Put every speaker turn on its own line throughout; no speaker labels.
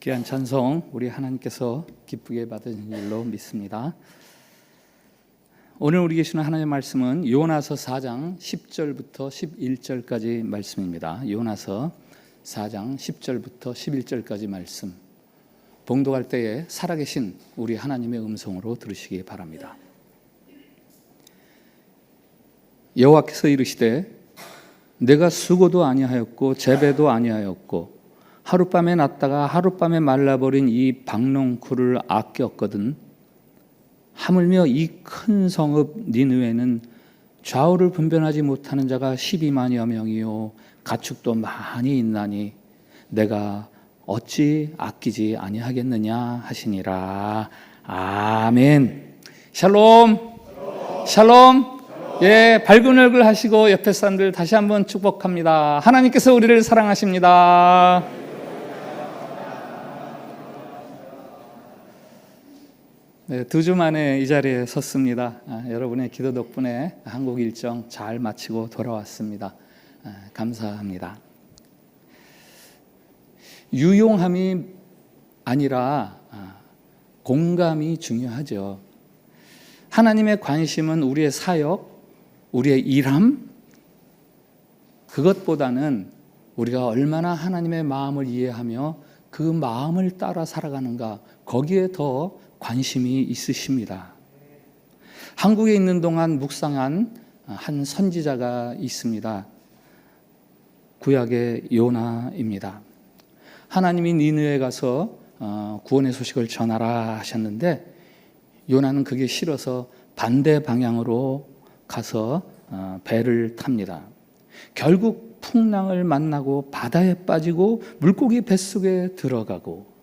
귀한 찬송 우리 하나님께서 기쁘게 받으신 줄로 믿습니다. 오늘 우리 계시는 하나님의 말씀은 요나서 4장 10절부터 11절까지 말씀입니다. 요나서 4장 10절부터 11절까지 말씀, 봉독할 때에 살아계신 우리 하나님의 음성으로 들으시기 바랍니다. 여호와께서 이르시되 내가 수고도 아니하였고 재배도 아니하였고 하룻밤에 났다가 하룻밤에 말라버린 이 박농쿨을 아꼈거든. 하물며 이 큰 성읍 니느웨는 좌우를 분별하지 못하는 자가 12만여 명이요 가축도 많이 있나니 내가 어찌 아끼지 아니하겠느냐 하시니라. 아멘. 샬롬. 샬롬. 예, 밝은 얼굴 하시고 옆에 사람들 다시 한번 축복합니다. 하나님께서 우리를 사랑하십니다. 네, 2주 만에 이 자리에 섰습니다. 여러분의 기도 덕분에 한국 일정 잘 마치고 돌아왔습니다. 감사합니다. 유용함이 아니라 공감이 중요하죠. 하나님의 관심은 우리의 사역, 우리의 일함, 그것보다는 우리가 얼마나 하나님의 마음을 이해하며 그 마음을 따라 살아가는가, 거기에 더 관심이 있으십니다. 한국에 있는 동안 묵상한 한 선지자가 있습니다. 구약의 요나입니다. 하나님이 니느웨에 가서 구원의 소식을 전하라 하셨는데 요나는 그게 싫어서 반대 방향으로 가서 배를 탑니다. 결국 풍랑을 만나고 바다에 빠지고 물고기 뱃속에 들어가고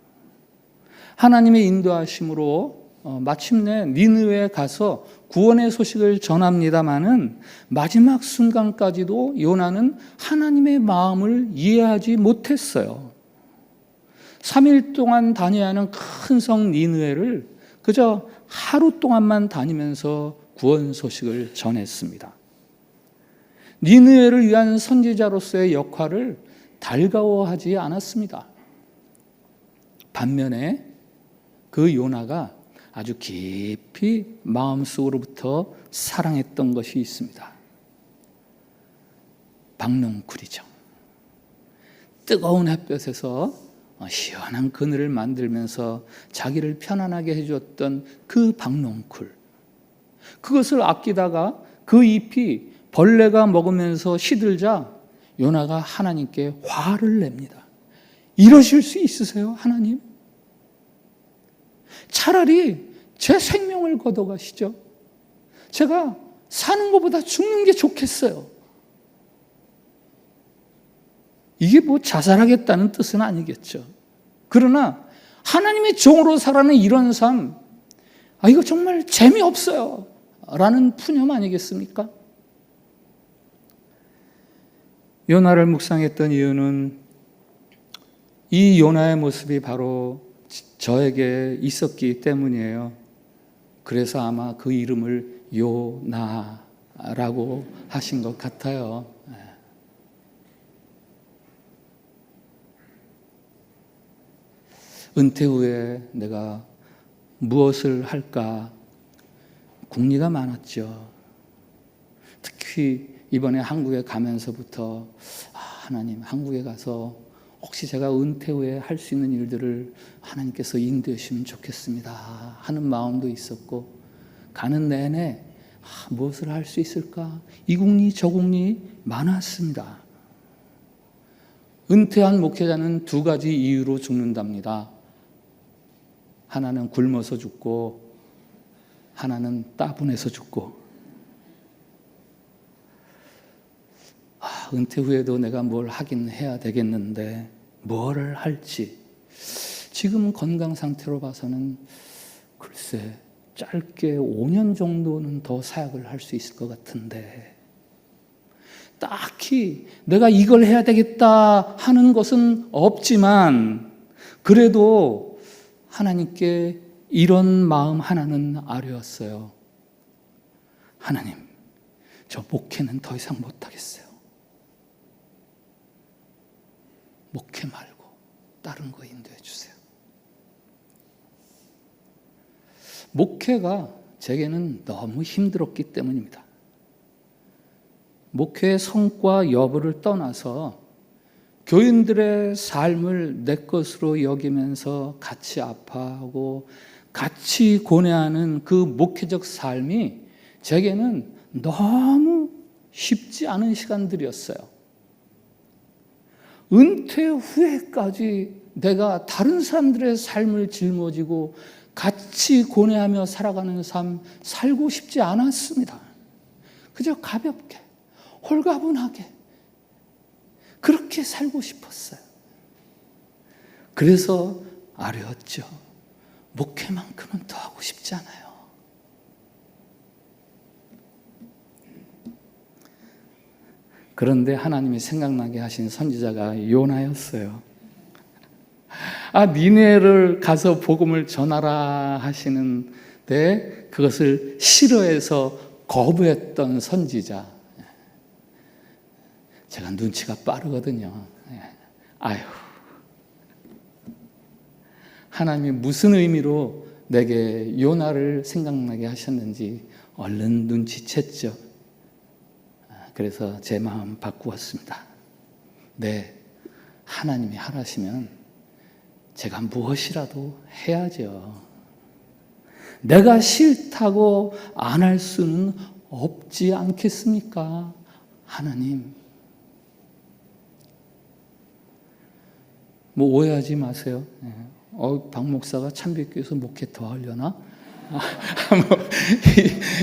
하나님의 인도하심으로 마침내 니느웨에 가서 구원의 소식을 전합니다마는 마지막 순간까지도 요나는 하나님의 마음을 이해하지 못했어요. 3일 동안 다녀야 하는 큰 성 니느웨를 그저 하루 동안만 다니면서 구원 소식을 전했습니다. 니느웨를 위한 선지자로서의 역할을 달가워하지 않았습니다. 반면에 그 요나가 아주 깊이 마음속으로부터 사랑했던 것이 있습니다. 박농쿨이죠. 뜨거운 햇볕에서 시원한 그늘을 만들면서 자기를 편안하게 해주었던 그 박농쿨, 그것을 아끼다가 그 잎이 벌레가 먹으면서 시들자 요나가 하나님께 화를 냅니다. 이러실 수 있으세요, 하나님? 차라리 제 생명을 걷어가시죠. 제가 사는 것보다 죽는 게 좋겠어요. 이게 뭐 자살하겠다는 뜻은 아니겠죠. 그러나 하나님의 종으로 살아가는 이런 삶, 이거 정말 재미없어요 라는 푸념 아니겠습니까? 요나를 묵상했던 이유는 이 요나의 모습이 바로 저에게 있었기 때문이에요. 그래서 아마 그 이름을 요나라고 하신 것 같아요. 은퇴 후에 내가 무엇을 할까 궁리가 많았죠. 특히 이번에 한국에 가면서부터 하나님, 한국에 가서 혹시 제가 은퇴 후에 할 수 있는 일들을 하나님께서 인도해 주시면 좋겠습니다 하는 마음도 있었고, 가는 내내 무엇을 할 수 있을까, 이 궁리 저 궁리 많았습니다. 은퇴한 목회자는 2가지 이유로 죽는답니다. 하나는 굶어서 죽고 하나는 따분해서 죽고. 은퇴 후에도 내가 뭘 하긴 해야 되겠는데 뭐를 할지, 지금 건강 상태로 봐서는 글쎄 짧게 5년 정도는 더 사역을 할 수 있을 것 같은데, 딱히 내가 이걸 해야 되겠다 하는 것은 없지만 그래도 하나님께 이런 마음 하나는 아뢰었어요. 하나님, 저 목회는 더 이상 못하겠어요. 목회 말고 다른 거 인도해 주세요. 목회가 제게는 너무 힘들었기 때문입니다. 목회의 성과 여부를 떠나서 교인들의 삶을 내 것으로 여기면서 같이 아파하고 같이 고뇌하는 그 목회적 삶이 제게는 너무 쉽지 않은 시간들이었어요. 은퇴 후에까지 내가 다른 사람들의 삶을 짊어지고 같이 고뇌하며 살아가는 삶 살고 싶지 않았습니다. 그저 가볍게, 홀가분하게 그렇게 살고 싶었어요. 그래서 아뢰었죠. 목회만큼은 더 하고 싶지 않아요. 그런데 하나님이 생각나게 하신 선지자가 요나였어요. 니네를 가서 복음을 전하라 하시는데 그것을 싫어해서 거부했던 선지자. 제가 눈치가 빠르거든요. 아유, 하나님이 무슨 의미로 내게 요나를 생각나게 하셨는지 얼른 눈치챘죠. 그래서 제 마음 바꾸었습니다. 네, 하나님이 하라시면 제가 무엇이라도 해야죠. 내가 싫다고 안 할 수는 없지 않겠습니까? 하나님. 오해하지 마세요. 박 목사가 참빛교에서 목회 더 하려나?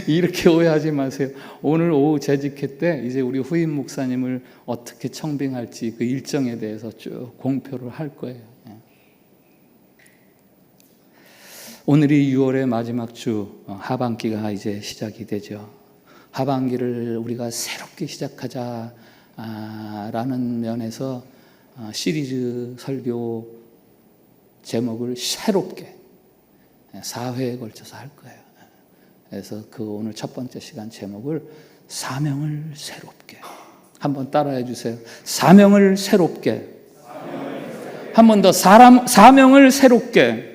이렇게 오해하지 마세요. 오늘 오후 재직회 때 이제 우리 후임 목사님을 어떻게 청빙할지 그 일정에 대해서 쭉 공표를 할 거예요. 오늘이 6월의 마지막 주, 하반기가 이제 시작이 되죠. 하반기를 우리가 새롭게 시작하자라는 면에서 시리즈 설교 제목을 새롭게 4회에 걸쳐서 할 거예요. 그래서 그 오늘 첫 번째 시간 제목을 사명을 새롭게. 한번 따라해 주세요. 사명을 새롭게. 한 번 더 사명을 새롭게.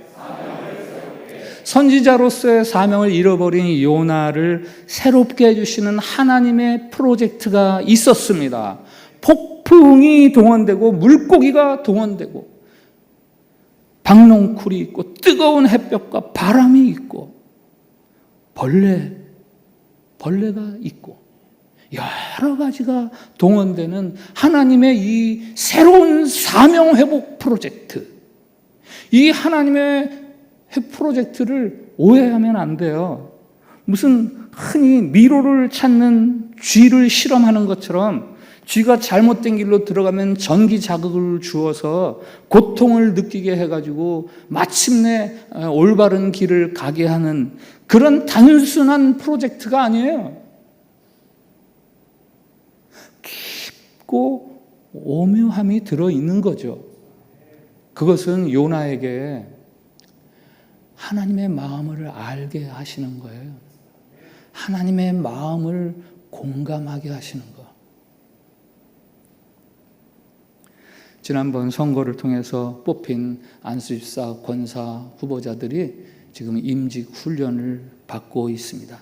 선지자로서의 사명을 잃어버린 요나를 새롭게 해주시는 하나님의 프로젝트가 있었습니다. 폭풍이 동원되고 물고기가 동원되고 박농쿨이 있고 뜨거운 햇볕과 바람이 있고 벌레가 있고 여러 가지가 동원되는 하나님의 이 새로운 사명 회복 프로젝트. 이 하나님의 프로젝트를 오해하면 안 돼요. 무슨 흔히 미로를 찾는 쥐를 실험하는 것처럼 쥐가 잘못된 길로 들어가면 전기 자극을 주어서 고통을 느끼게 해가지고 마침내 올바른 길을 가게 하는 그런 단순한 프로젝트가 아니에요. 깊고 오묘함이 들어있는 거죠. 그것은 요나에게 하나님의 마음을 알게 하시는 거예요. 하나님의 마음을 공감하게 하시는 거. 지난번 선거를 통해서 뽑힌 안수집사, 권사 후보자들이 지금 임직 훈련을 받고 있습니다.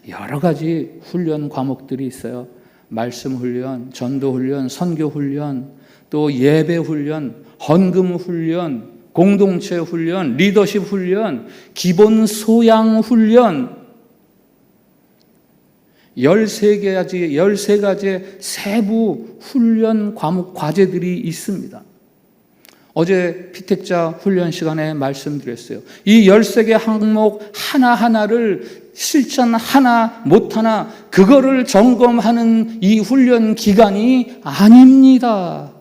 여러 가지 훈련 과목들이 있어요. 말씀 훈련, 전도 훈련, 선교 훈련, 또 예배 훈련, 헌금 훈련, 공동체 훈련, 리더십 훈련, 기본 소양 훈련, 13가지의 세부 훈련 과목 과제들이 있습니다. 어제 피택자 훈련 시간에 말씀드렸어요. 이 13개 항목 하나하나를 실천하나 못하나 그거를 점검하는 이 훈련 기간이 아닙니다.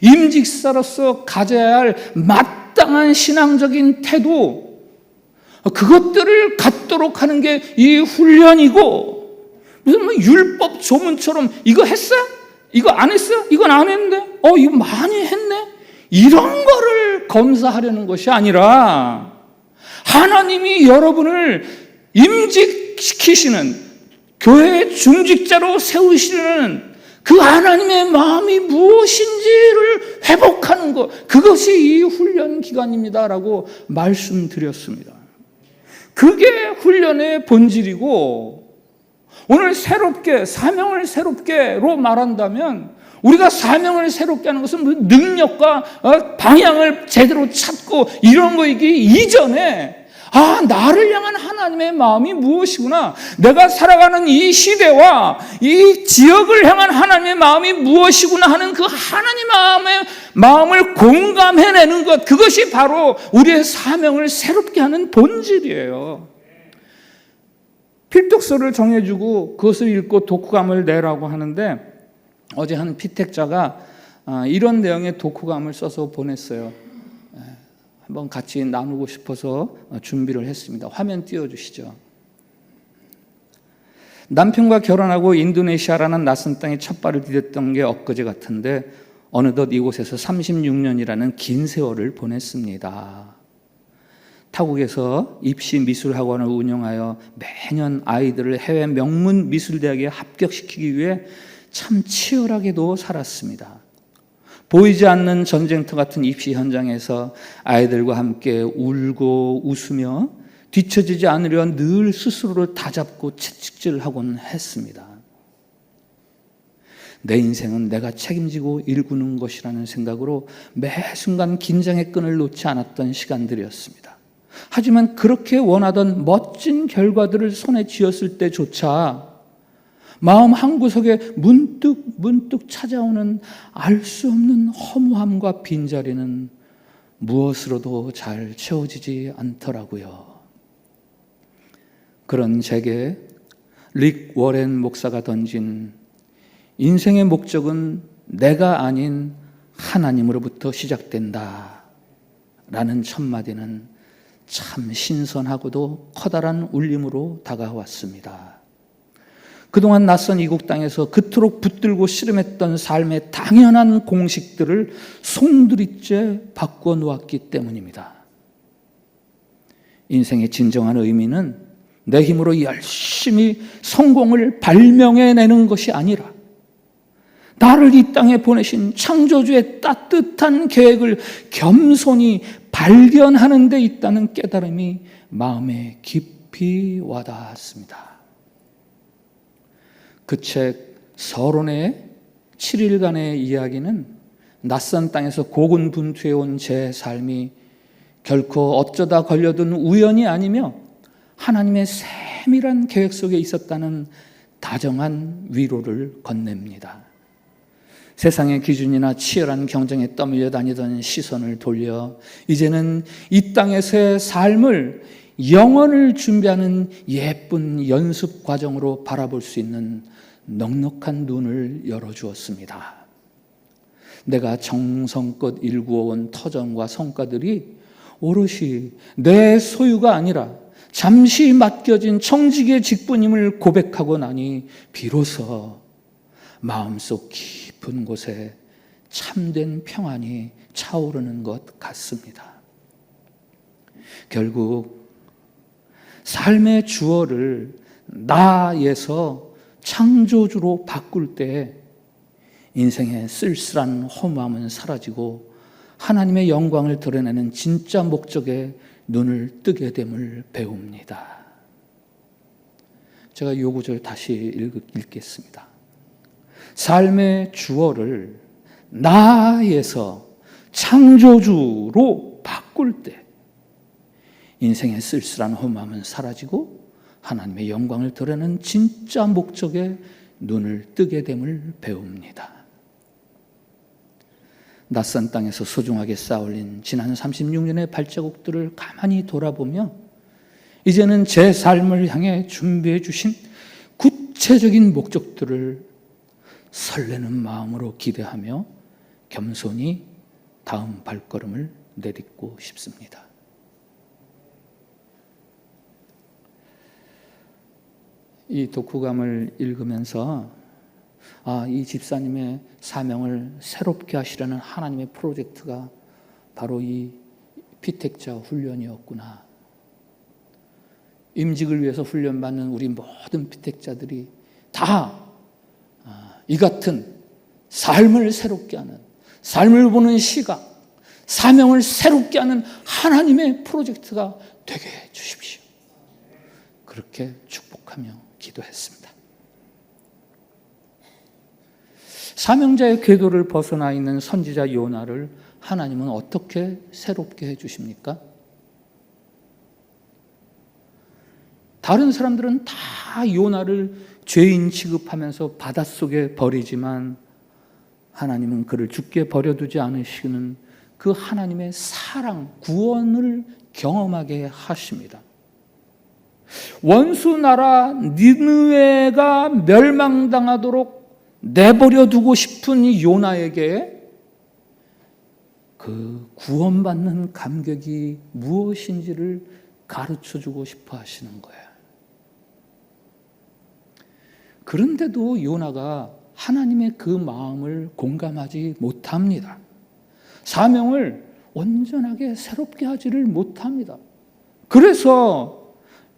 임직사로서 가져야 할 마땅한 신앙적인 태도, 그것들을 갖도록 하는 게 이 훈련이고, 무슨 율법 조문처럼 이거 했어? 이거 안 했어? 이건 안 했는데? 이거 많이 했네? 이런 거를 검사하려는 것이 아니라 하나님이 여러분을 임직시키시는 교회의 중직자로 세우시는 그 하나님의 마음이 무엇인지를 회복하는 것, 그것이 이 훈련 기간입니다라고 말씀드렸습니다. 그게 훈련의 본질이고, 오늘 새롭게, 사명을 새롭게로 말한다면, 우리가 사명을 새롭게 하는 것은 능력과 방향을 제대로 찾고 이런 거이기 이전에, 나를 향한 하나님의 마음이 무엇이구나, 내가 살아가는 이 시대와 이 지역을 향한 하나님의 마음이 무엇이구나 하는 그 하나님의 마음을 공감해내는 것, 그것이 바로 우리의 사명을 새롭게 하는 본질이에요. 필독서를 정해주고 그것을 읽고 독후감을 내라고 하는데, 어제 한 피택자가 이런 내용의 독후감을 써서 보냈어요. 한번 같이 나누고 싶어서 준비를 했습니다. 화면 띄워주시죠. 남편과 결혼하고 인도네시아라는 낯선 땅에 첫 발을 디뎠던 게 엊그제 같은데, 어느덧 이곳에서 36년이라는 긴 세월을 보냈습니다. 타국에서 입시 미술학원을 운영하여 매년 아이들을 해외 명문 미술대학에 합격시키기 위해 참 치열하게도 살았습니다. 보이지 않는 전쟁터 같은 입시 현장에서 아이들과 함께 울고 웃으며 뒤처지지 않으려 늘 스스로를 다잡고 채찍질하곤 했습니다. 내 인생은 내가 책임지고 일구는 것이라는 생각으로 매 순간 긴장의 끈을 놓지 않았던 시간들이었습니다. 하지만 그렇게 원하던 멋진 결과들을 손에 쥐었을 때조차 마음 한구석에 문득 찾아오는 알 수 없는 허무함과 빈자리는 무엇으로도 잘 채워지지 않더라고요. 그런 제게 릭 워렌 목사가 던진 인생의 목적은 내가 아닌 하나님으로부터 시작된다 라는 첫마디는 참 신선하고도 커다란 울림으로 다가왔습니다. 그동안 낯선 이국 땅에서 그토록 붙들고 씨름했던 삶의 당연한 공식들을 송두리째 바꿔 놓았기 때문입니다. 인생의 진정한 의미는 내 힘으로 열심히 성공을 발명해내는 것이 아니라 나를 이 땅에 보내신 창조주의 따뜻한 계획을 겸손히 발견하는 데 있다는 깨달음이 마음에 깊이 와닿았습니다. 그 책 서론의 7일간의 이야기는 낯선 땅에서 고군분투해온 제 삶이 결코 어쩌다 걸려든 우연이 아니며 하나님의 세밀한 계획 속에 있었다는 다정한 위로를 건넵니다. 세상의 기준이나 치열한 경쟁에 떠밀려 다니던 시선을 돌려 이제는 이 땅에서의 삶을 영원을 준비하는 예쁜 연습 과정으로 바라볼 수 있는 넉넉한 눈을 열어주었습니다. 내가 정성껏 일구어온 터전과 성과들이 오롯이 내 소유가 아니라 잠시 맡겨진 청지기의 직분임을 고백하고 나니 비로소 마음속 깊은 곳에 참된 평안이 차오르는 것 같습니다. 결국 삶의 주어를 나에서 창조주로 바꿀 때 인생의 쓸쓸한 허무함은 사라지고 하나님의 영광을 드러내는 진짜 목적에 눈을 뜨게 됨을 배웁니다. 제가 이 구절 다시 읽겠습니다. 삶의 주어를 나에서 창조주로 바꿀 때 인생의 쓸쓸한 허무함은 사라지고 하나님의 영광을 드러내는 진짜 목적에 눈을 뜨게 됨을 배웁니다. 낯선 땅에서 소중하게 쌓아올린 지난 36년의 발자국들을 가만히 돌아보며 이제는 제 삶을 향해 준비해 주신 구체적인 목적들을 설레는 마음으로 기대하며 겸손히 다음 발걸음을 내딛고 싶습니다. 이 독후감을 읽으면서 이 집사님의 사명을 새롭게 하시려는 하나님의 프로젝트가 바로 이 피택자 훈련이었구나. 임직을 위해서 훈련받는 우리 모든 피택자들이 다 이 같은 삶을 새롭게 하는, 삶을 보는 시각, 사명을 새롭게 하는 하나님의 프로젝트가 되게 해 주십시오. 그렇게 축복하며 기도했습니다. 사명자의 궤도를 벗어나 있는 선지자 요나를 하나님은 어떻게 새롭게 해 주십니까? 다른 사람들은 다 요나를 죄인 취급하면서 바닷속에 버리지만 하나님은 그를 죽게 버려두지 않으시는 그 하나님의 사랑, 구원을 경험하게 하십니다. 원수 나라 니느웨가 멸망당하도록 내버려 두고 싶은 이 요나에게 그 구원받는 감격이 무엇인지를 가르쳐주고 싶어 하시는 거예요. 그런데도 요나가 하나님의 그 마음을 공감하지 못합니다. 사명을 온전하게 새롭게 하지를 못합니다. 그래서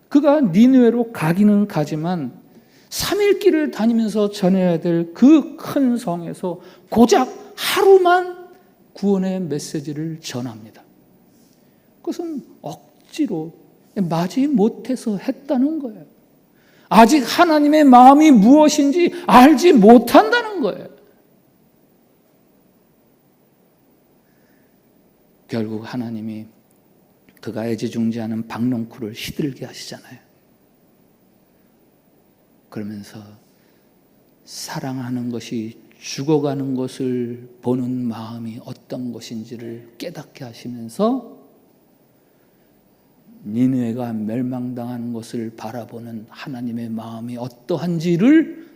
그가 니느웨로 가기는 가지만 3일 길을 다니면서 전해야 될 그 큰 성에서 고작 하루만 구원의 메시지를 전합니다. 그것은 억지로 마지 못해서 했다는 거예요. 아직 하나님의 마음이 무엇인지 알지 못한다는 거예요. 결국 하나님이 그가 애지중지하는 박농쿨을 시들게 하시잖아요. 그러면서 사랑하는 것이 죽어가는 것을 보는 마음이 어떤 것인지를 깨닫게 하시면서 니느웨가 멸망당하는 것을 바라보는 하나님의 마음이 어떠한지를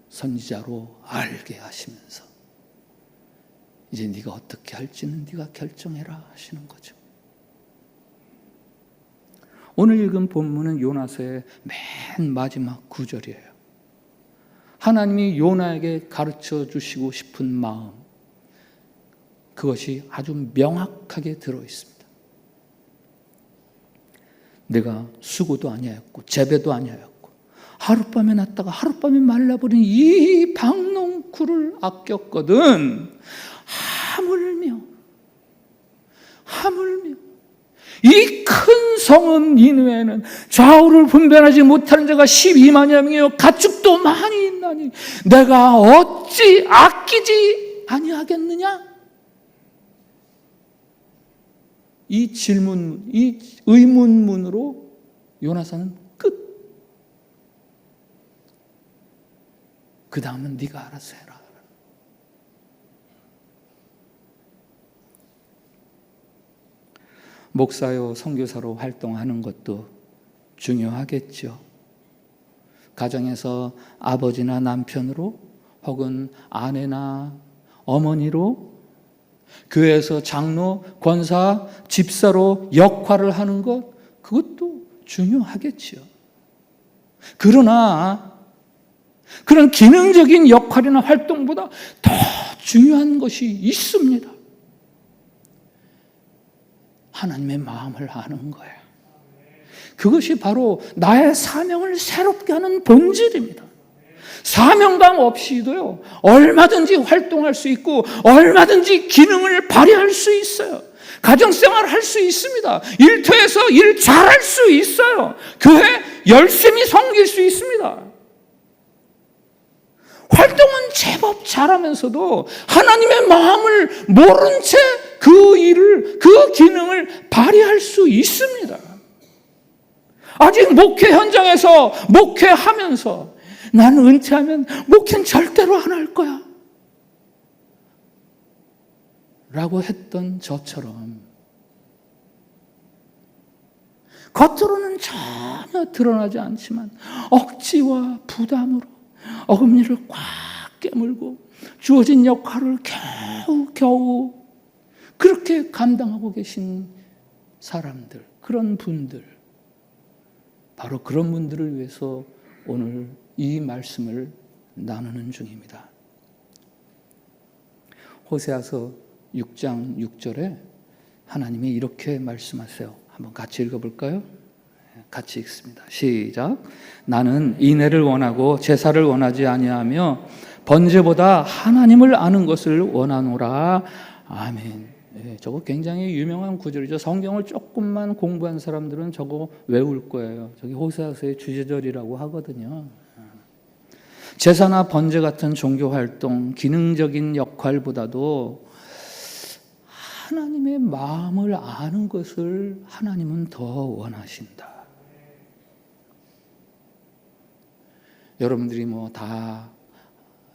선지자로 알게 하시면서 이제 네가 어떻게 할지는 네가 결정해라 하시는 거죠. 오늘 읽은 본문은 요나서의 맨 마지막 구절이에요. 하나님이 요나에게 가르쳐 주시고 싶은 마음, 그것이 아주 명확하게 들어있습니다. 내가 수고도 아니하였고 재배도 아니하였고 하룻밤에 났다가 하룻밤에 말라버린 이 박농쿨을 아꼈거든. 하물며 이 큰 성은 니느웨는 좌우를 분별하지 못하는 자가 12만여 명이요 가축도 많이 있나니 내가 어찌 아끼지 아니하겠느냐? 이 질문, 이 의문문으로 요나서는 끝. 그 다음은 네가 알아서 해라. 목사요, 선교사로 활동하는 것도 중요하겠죠. 가정에서 아버지나 남편으로 혹은 아내나 어머니로, 교회에서 장로, 권사, 집사로 역할을 하는 것, 그것도 중요하겠죠. 그러나 그런 기능적인 역할이나 활동보다 더 중요한 것이 있습니다. 하나님의 마음을 아는 거예요. 그것이 바로 나의 사명을 새롭게 하는 본질입니다. 사명감 없이도요, 얼마든지 활동할 수 있고 얼마든지 기능을 발휘할 수 있어요. 가정생활 할 수 있습니다. 일터에서 일 잘할 수 있어요. 교회 열심히 섬길 수 있습니다. 활동은 제법 잘하면서도 하나님의 마음을 모른 채 그 일을, 그 기능을 발휘할 수 있습니다. 아직 목회 현장에서 목회하면서 나는 은퇴하면 목회는 절대로 안 할 거야 라고 했던 저처럼 겉으로는 전혀 드러나지 않지만 억지와 부담으로 어금니를 꽉 깨물고 주어진 역할을 겨우 그렇게 감당하고 계신 사람들, 그런 분들, 바로 그런 분들을 위해서 오늘 이 말씀을 나누는 중입니다. 호세아서 6장 6절에 하나님이 이렇게 말씀하세요. 한번 같이 읽어볼까요? 같이 읽습니다. 시작. 나는 인애를 원하고 제사를 원하지 아니하며 번제보다 하나님을 아는 것을 원하노라. 아멘. 예, 저거 굉장히 유명한 구절이죠. 성경을 조금만 공부한 사람들은 저거 외울 거예요. 저기 호세아서의 주제절이라고 하거든요. 제사나 번제 같은 종교 활동, 기능적인 역할보다도 하나님의 마음을 아는 것을 하나님은 더 원하신다. 여러분들이 뭐 다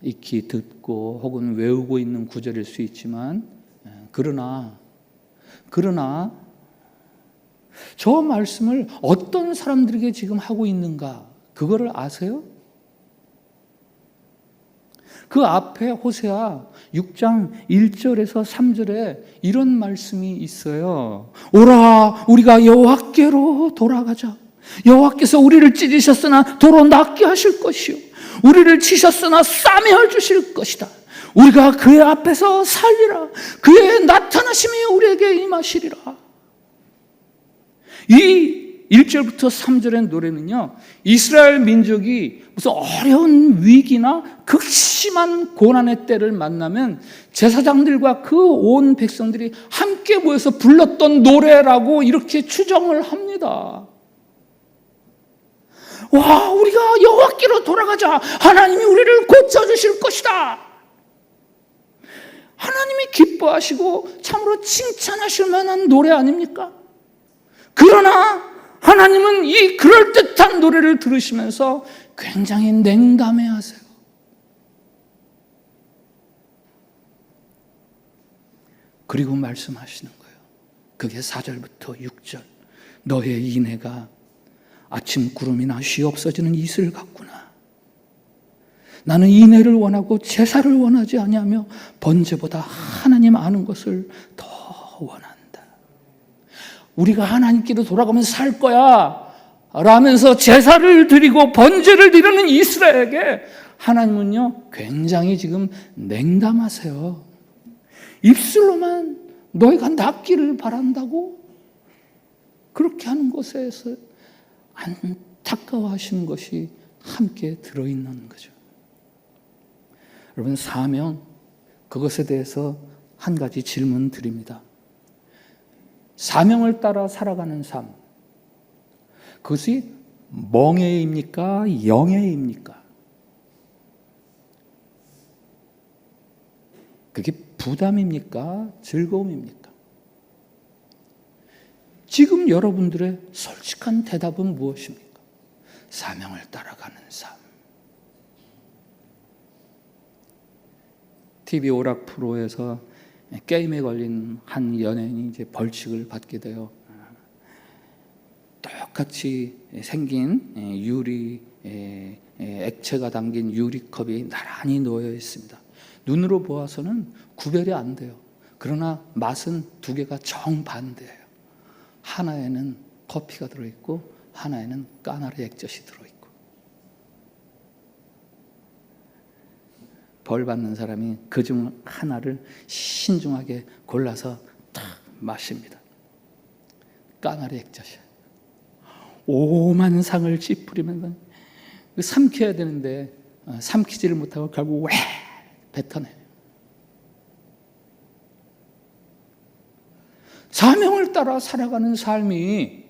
익히 듣고 혹은 외우고 있는 구절일 수 있지만, 그러나 저 말씀을 어떤 사람들에게 지금 하고 있는가, 그거를 아세요? 그 앞에 호세아 6장 1절에서 3절에 이런 말씀이 있어요. 오라, 우리가 여호와께로 돌아가자. 여호와께서 우리를 찢으셨으나 도로 낫게 하실 것이요, 우리를 치셨으나 싸매어 주실 것이다. 우리가 그의 앞에서 살리라. 그의 나타나심이 우리에게 임하시리라. 이 1절부터 3절의 노래는요, 이스라엘 민족이 무슨 어려운 위기나 극심한 고난의 때를 만나면 제사장들과 그 온 백성들이 함께 모여서 불렀던 노래라고 이렇게 추정을 합니다. 와, 우리가 여호와께로 돌아가자. 하나님이 우리를 고쳐주실 것이다. 하나님이 기뻐하시고 참으로 칭찬하실 만한 노래 아닙니까? 그러나 하나님은 이 그럴듯한 노래를 들으시면서 굉장히 냉담해하세요. 그리고 말씀하시는 거예요. 그게 4절부터 6절. 너의 인애가 아침 구름이나 쉬 없어지는 이슬 같구나. 나는 인애를 원하고 제사를 원하지 아니하며 번제보다 하나님 아는 것을 더 원한다. 우리가 하나님께로 돌아가면서 살 거야 라면서 제사를 드리고 번제를 드리는 이스라엘에게 하나님은요, 굉장히 지금 냉담하세요. 입술로만 너희가 낫기를 바란다고 그렇게 하는 것에서 안타까워하시는 것이 함께 들어있는 거죠. 여러분, 사명, 그것에 대해서 한 가지 질문 드립니다. 사명을 따라 살아가는 삶, 그것이 멍해입니까? 영해입니까? 그게 부담입니까? 즐거움입니까? 지금 여러분들의 솔직한 대답은 무엇입니까? 사명을 따라가는 삶. TV 오락 프로에서 게임에 걸린 한 연예인이 이제 벌칙을 받게 돼요. 똑같이 생긴 유리 액체가 담긴 유리컵이 나란히 놓여 있습니다. 눈으로 보아서는 구별이 안 돼요. 그러나 맛은 두 개가 정반대예요. 하나에는 커피가 들어있고 하나에는 까나리 액젓이 들어있고. 벌 받는 사람이 그중 하나를 신중하게 골라서 딱 마십니다. 까나리 액젓이야. 오만 상을 찌푸리면서 삼켜야 되는데 삼키지를 못하고 결국 왜 뱉어내요. 사명을 따라 살아가는 삶이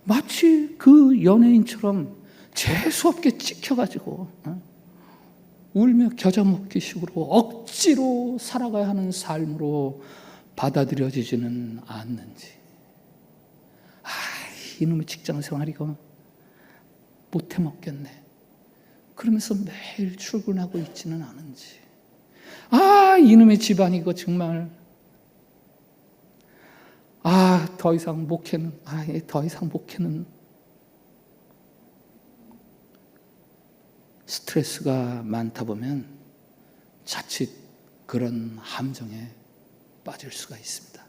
마치 그 연예인처럼 재수없게 찍혀가지고 울며 겨자 먹기 식으로 억지로 살아가야 하는 삶으로 받아들여지지는 않는지, 이놈의 직장 생활 이거 못해 먹겠네 그러면서 매일 출근하고 있지는 않은지, 이놈의 집안 이거 정말 더 이상 목회는 스트레스가 많다 보면 자칫 그런 함정에 빠질 수가 있습니다.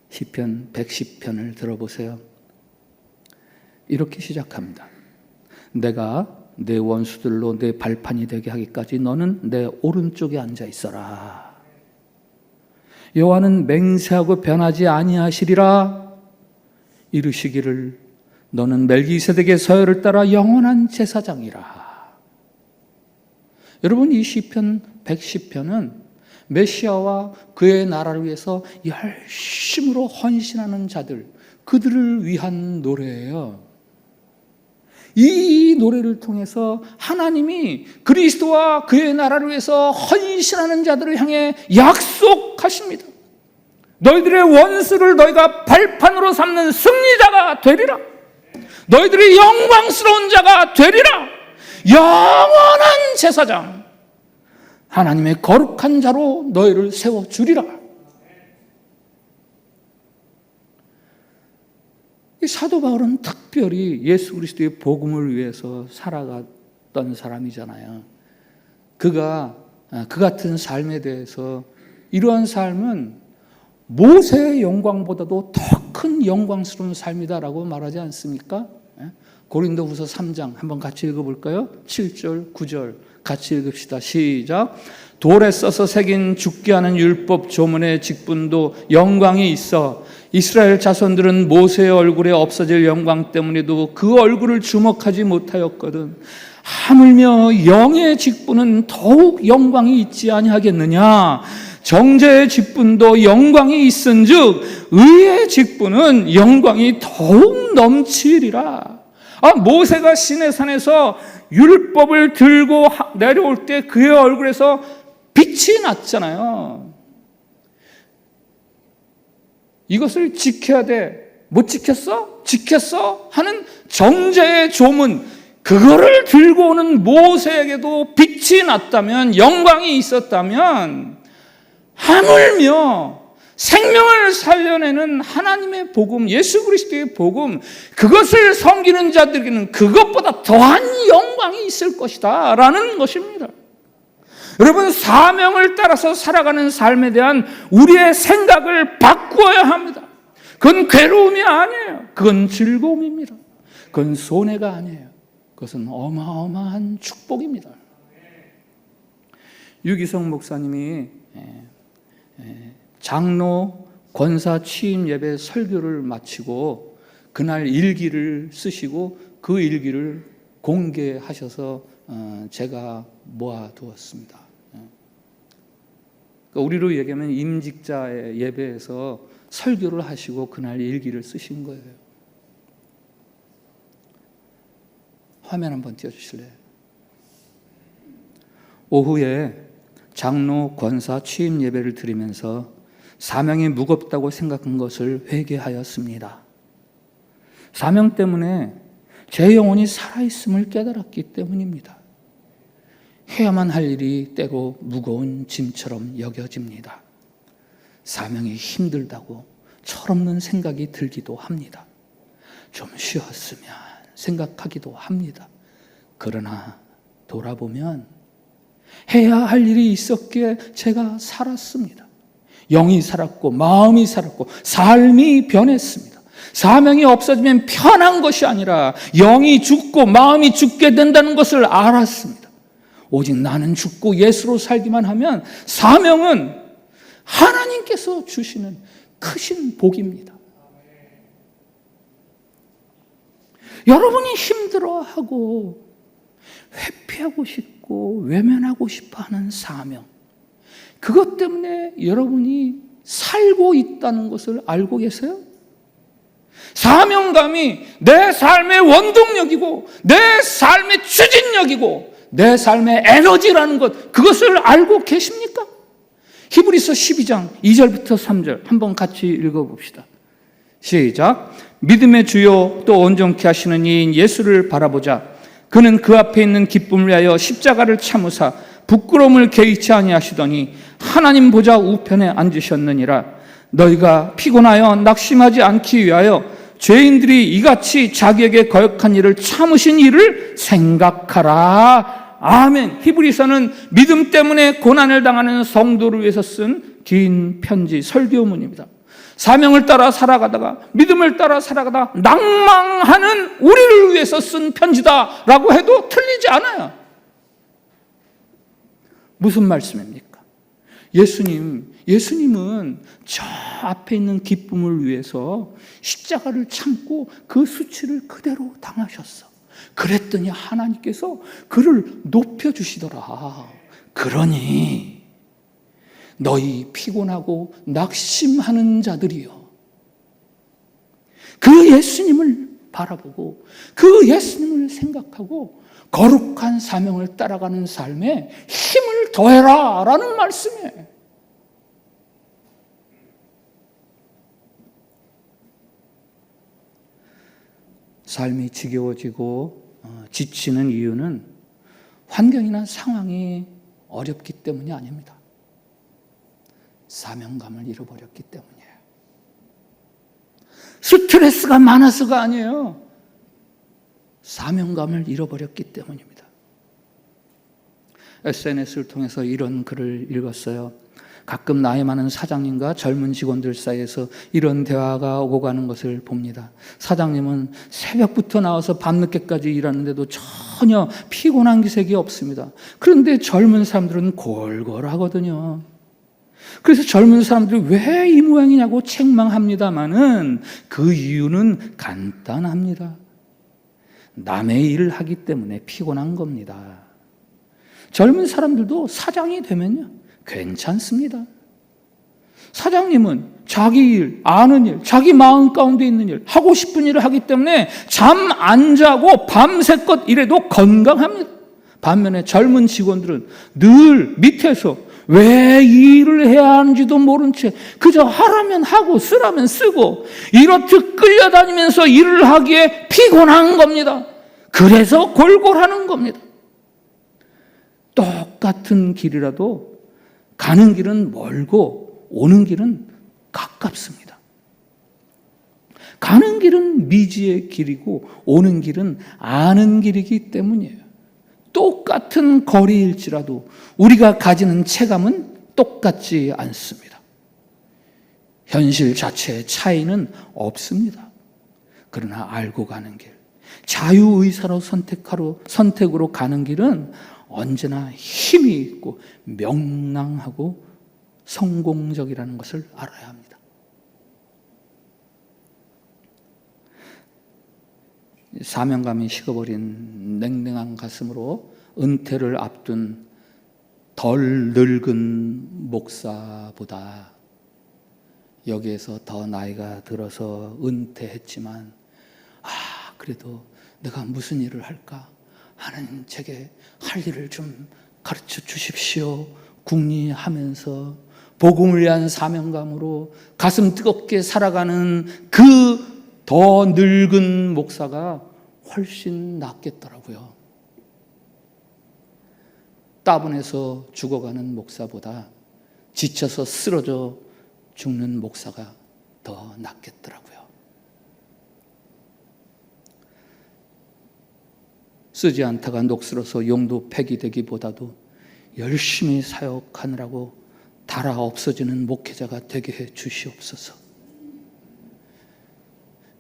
시편 110편을 들어보세요. 이렇게 시작합니다. 내가 내 원수들로 내 발판이 되게 하기까지 너는 내 오른쪽에 앉아 있어라. 여호와는 맹세하고 변하지 아니하시리라. 이르시기를 너는 멜기세덱의 서열을 따라 영원한 제사장이라. 여러분, 이 시편 110편은 메시아와 그의 나라를 위해서 열심으로 헌신하는 자들, 그들을 위한 노래예요. 이 노래를 통해서 하나님이 그리스도와 그의 나라를 위해서 헌신하는 자들을 향해 약속하십니다. 너희들의 원수를 너희가 발판으로 삼는 승리자가 되리라. 너희들이 영광스러운 자가 되리라. 영원한 제사장, 하나님의 거룩한 자로 너희를 세워주리라. 이 사도 바울은 특별히 예수 그리스도의 복음을 위해서 살아갔던 사람이잖아요. 그가 그 같은 삶에 대해서 이러한 삶은 모세의 영광보다도 더 큰 영광스러운 삶이다라고 말하지 않습니까? 고린도후서 3장 한번 같이 읽어볼까요? 7절, 9절 같이 읽읍시다. 시작. 돌에 써서 새긴 죽게 하는 율법 조문의 직분도 영광이 있어 이스라엘 자손들은 모세의 얼굴에 없어질 영광 때문에도 그 얼굴을 주목하지 못하였거든. 하물며 영의 직분은 더욱 영광이 있지 아니하겠느냐. 정죄의 직분도 영광이 있은즉 의의 직분은 영광이 더욱 넘치리라. 모세가 시내산에서 율법을 들고 내려올 때 그의 얼굴에서 빛이 났잖아요. 이것을 지켜야 돼. 못 지켰어? 지켰어? 하는 정죄의 조문, 그거를 들고 오는 모세에게도 빛이 났다면, 영광이 있었다면, 하물며 생명을 살려내는 하나님의 복음, 예수 그리스도의 복음, 그것을 섬기는 자들에게는 그것보다 더한 영광이 있을 것이다 라는 것입니다. 여러분, 사명을 따라서 살아가는 삶에 대한 우리의 생각을 바꾸어야 합니다. 그건 괴로움이 아니에요. 그건 즐거움입니다. 그건 손해가 아니에요. 그것은 어마어마한 축복입니다. 유기성 목사님이 장로 권사 취임 예배 설교를 마치고 그날 일기를 쓰시고 그 일기를 공개하셔서 제가 모아두었습니다. 그러니까 우리로 얘기하면 임직자의 예배에서 설교를 하시고 그날 일기를 쓰신 거예요. 화면 한번 띄워주실래요? 오후에 장로 권사 취임 예배를 드리면서 사명이 무겁다고 생각한 것을 회개하였습니다. 사명 때문에 제 영혼이 살아있음을 깨달았기 때문입니다. 해야만 할 일이 때로 무거운 짐처럼 여겨집니다. 사명이 힘들다고 철없는 생각이 들기도 합니다. 좀 쉬었으면 생각하기도 합니다. 그러나 돌아보면 해야 할 일이 있었기에 제가 살았습니다. 영이 살았고 마음이 살았고 삶이 변했습니다. 사명이 없어지면 편한 것이 아니라 영이 죽고 마음이 죽게 된다는 것을 알았습니다. 오직 나는 죽고 예수로 살기만 하면 사명은 하나님께서 주시는 크신 복입니다. 여러분이 힘들어하고 회피하고 싶고 외면하고 싶어하는 사명, 그것 때문에 여러분이 살고 있다는 것을 알고 계세요? 사명감이 내 삶의 원동력이고 내 삶의 추진력이고 내 삶의 에너지라는 것, 그것을 알고 계십니까? 히브리서 12장 2절부터 3절 한번 같이 읽어봅시다. 시작. 믿음의 주요 또 온전케 하시는 이인 예수를 바라보자. 그는 그 앞에 있는 기쁨을 위하여 십자가를 참으사 부끄러움을 개의치 아니하시더니 하나님 보좌 우편에 앉으셨느니라. 너희가 피곤하여 낙심하지 않기 위하여 죄인들이 이같이 자기에게 거역한 일을 참으신 일을 생각하라. 아멘. 히브리서는 믿음 때문에 고난을 당하는 성도를 위해서 쓴 긴 편지, 설교문입니다. 사명을 따라 살아가다가 믿음을 따라 살아가다 낭망하는 우리를 위해서 쓴 편지다라고 해도 틀리지 않아요. 무슨 말씀입니까? 예수님은 저 앞에 있는 기쁨을 위해서 십자가를 참고 그 수치를 그대로 당하셨어. 그랬더니 하나님께서 그를 높여주시더라. 그러니 너희 피곤하고 낙심하는 자들이여, 그 예수님을 바라보고 그 예수님을 생각하고 거룩한 사명을 따라가는 삶에 힘을 더해라 라는 말씀이에요. 삶이 지겨워지고 지치는 이유는 환경이나 상황이 어렵기 때문이 아닙니다. 사명감을 잃어버렸기 때문이에요. 스트레스가 많아서가 아니에요. 사명감을 잃어버렸기 때문입니다. SNS를 통해서 이런 글을 읽었어요. 가끔 나이 많은 사장님과 젊은 직원들 사이에서 이런 대화가 오고 가는 것을 봅니다. 사장님은 새벽부터 나와서 밤늦게까지 일하는데도 전혀 피곤한 기색이 없습니다. 그런데 젊은 사람들은 골골하거든요. 그래서 젊은 사람들이 왜 이 모양이냐고 책망합니다마는 그 이유는 간단합니다. 남의 일을 하기 때문에 피곤한 겁니다. 젊은 사람들도 사장이 되면요, 괜찮습니다. 사장님은 자기 일, 아는 일, 자기 마음 가운데 있는 일, 하고 싶은 일을 하기 때문에 잠 안 자고 밤새껏 일해도 건강합니다. 반면에 젊은 직원들은 늘 밑에서 왜 이 일을 해야 하는지도 모른 채 그저 하라면 하고 쓰라면 쓰고 이렇듯 끌려다니면서 일을 하기에 피곤한 겁니다. 그래서 골골하는 겁니다. 똑같은 길이라도 가는 길은 멀고 오는 길은 가깝습니다. 가는 길은 미지의 길이고 오는 길은 아는 길이기 때문이에요. 똑같은 거리일지라도 우리가 가지는 체감은 똑같지 않습니다. 현실 자체의 차이는 없습니다. 그러나 알고 가는 길, 자유의사로 선택으로 가는 길은 언제나 힘이 있고 명랑하고 성공적이라는 것을 알아야 합니다. 사명감이 식어버린 냉랭한 가슴으로 은퇴를 앞둔 덜 늙은 목사보다 여기에서 더 나이가 들어서 은퇴했지만 그래도 내가 무슨 일을 할까? 하나님 제게 할 일을 좀 가르쳐 주십시오. 궁리하면서 복음을 위한 사명감으로 가슴 뜨겁게 살아가는 그 더 늙은 목사가 훨씬 낫겠더라고요. 따분해서 죽어가는 목사보다 지쳐서 쓰러져 죽는 목사가 더 낫겠더라고요. 쓰지 않다가 녹슬어서 용도 폐기되기보다도 열심히 사역하느라고 달아 없어지는 목회자가 되게 해 주시옵소서.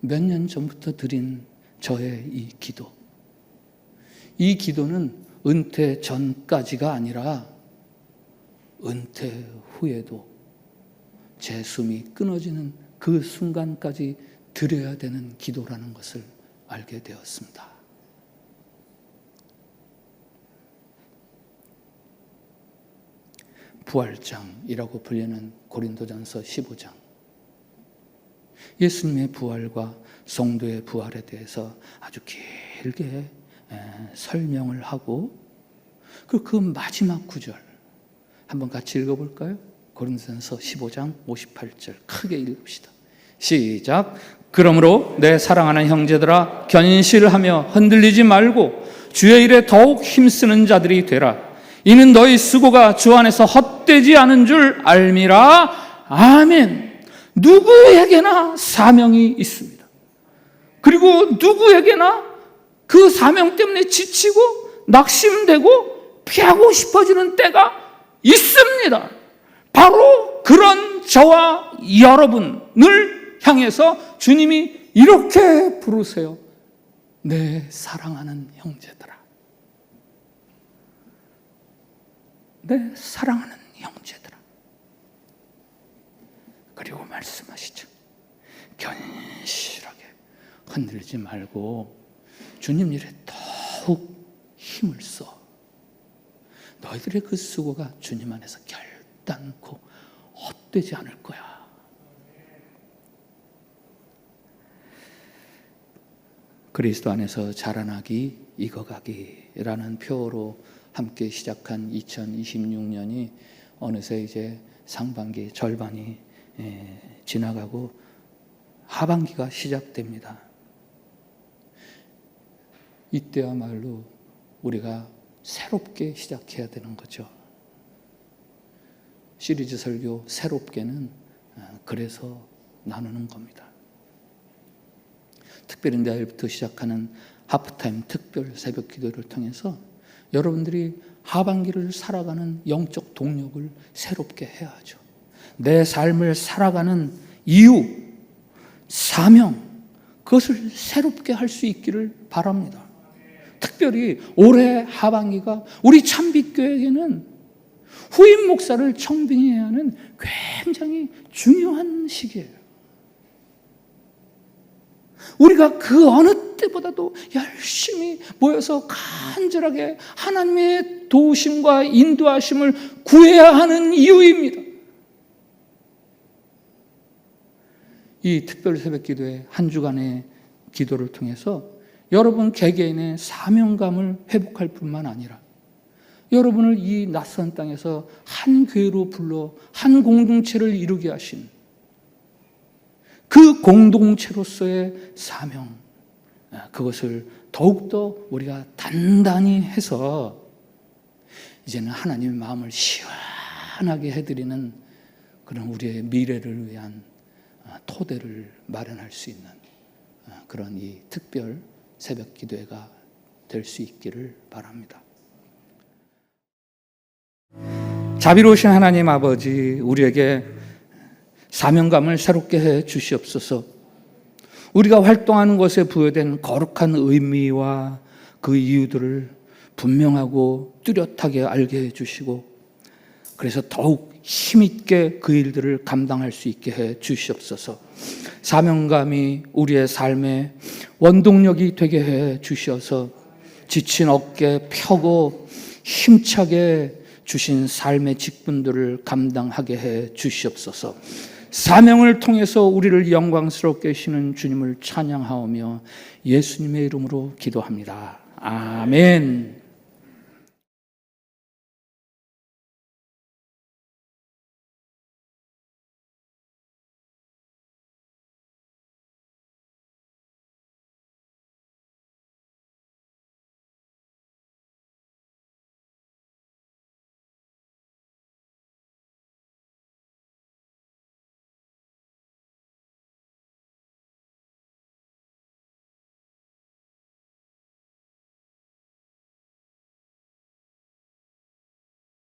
몇 년 전부터 드린 저의 이 기도는 은퇴 전까지가 아니라 은퇴 후에도 제 숨이 끊어지는 그 순간까지 드려야 되는 기도라는 것을 알게 되었습니다. 부활장이라고 불리는 고린도전서 15장. 예수님의 부활과 성도의 부활에 대해서 아주 길게 설명을 하고 그 마지막 구절 한번 같이 읽어볼까요? 고린도전서 15장 58절 크게 읽읍시다. 시작. 그러므로 내 사랑하는 형제들아 견실하며 흔들리지 말고 주의 일에 더욱 힘쓰는 자들이 되라. 이는 너희 수고가 주 안에서 헛되지 않은 줄 알미라. 아멘. 누구에게나 사명이 있습니다. 그리고 누구에게나 그 사명 때문에 지치고 낙심되고 피하고 싶어지는 때가 있습니다. 바로 그런 저와 여러분을 향해서 주님이 이렇게 부르세요. 내 사랑하는 형제들아. 내 사랑하는 형제들아. 그리고 말씀하시죠. 견실하게 흔들지 말고 주님 일에 더욱 힘을 써. 너희들의 그 수고가 주님 안에서 결단코 헛되지 않을 거야. 그리스도 안에서 자라나기, 익어가기라는 표어로 함께 시작한 2026년이 어느새 이제 상반기 절반이 지나가고 하반기가 시작됩니다. 이때야말로 우리가 새롭게 시작해야 되는 거죠. 시리즈 설교 새롭게는 그래서 나누는 겁니다. 특별히 내일부터 시작하는 하프타임 특별 새벽 기도를 통해서 여러분들이 하반기를 살아가는 영적 동력을 새롭게 해야 하죠. 내 삶을 살아가는 이유, 사명, 그것을 새롭게 할 수 있기를 바랍니다. 특별히 올해 하반기가 우리 참빛교회에게는 후임 목사를 청빙해야 하는 굉장히 중요한 시기예요. 우리가 그 어느 때보다도 열심히 모여서 간절하게 하나님의 도우심과 인도하심을 구해야 하는 이유입니다. 이 특별 새벽 기도의 한 주간의 기도를 통해서 여러분 개개인의 사명감을 회복할 뿐만 아니라 여러분을 이 낯선 땅에서 한 교회로 불러 한 공동체를 이루게 하신 그 공동체로서의 사명, 그것을 더욱더 우리가 단단히 해서 이제는 하나님의 마음을 시원하게 해드리는 그런 우리의 미래를 위한 토대를 마련할 수 있는 그런 이 특별 새벽 기도회가 될 수 있기를 바랍니다. 자비로우신 하나님 아버지, 우리에게 사명감을 새롭게 해 주시옵소서. 우리가 활동하는 것에 부여된 거룩한 의미와 그 이유들을 분명하고 뚜렷하게 알게 해 주시고, 그래서 더욱 힘있게 그 일들을 감당할 수 있게 해 주시옵소서. 사명감이 우리의 삶의 원동력이 되게 해 주셔서 지친 어깨 펴고 힘차게 주신 삶의 직분들을 감당하게 해 주시옵소서. 사명을 통해서 우리를 영광스럽게 하시는 주님을 찬양하오며 예수님의 이름으로 기도합니다. 아멘.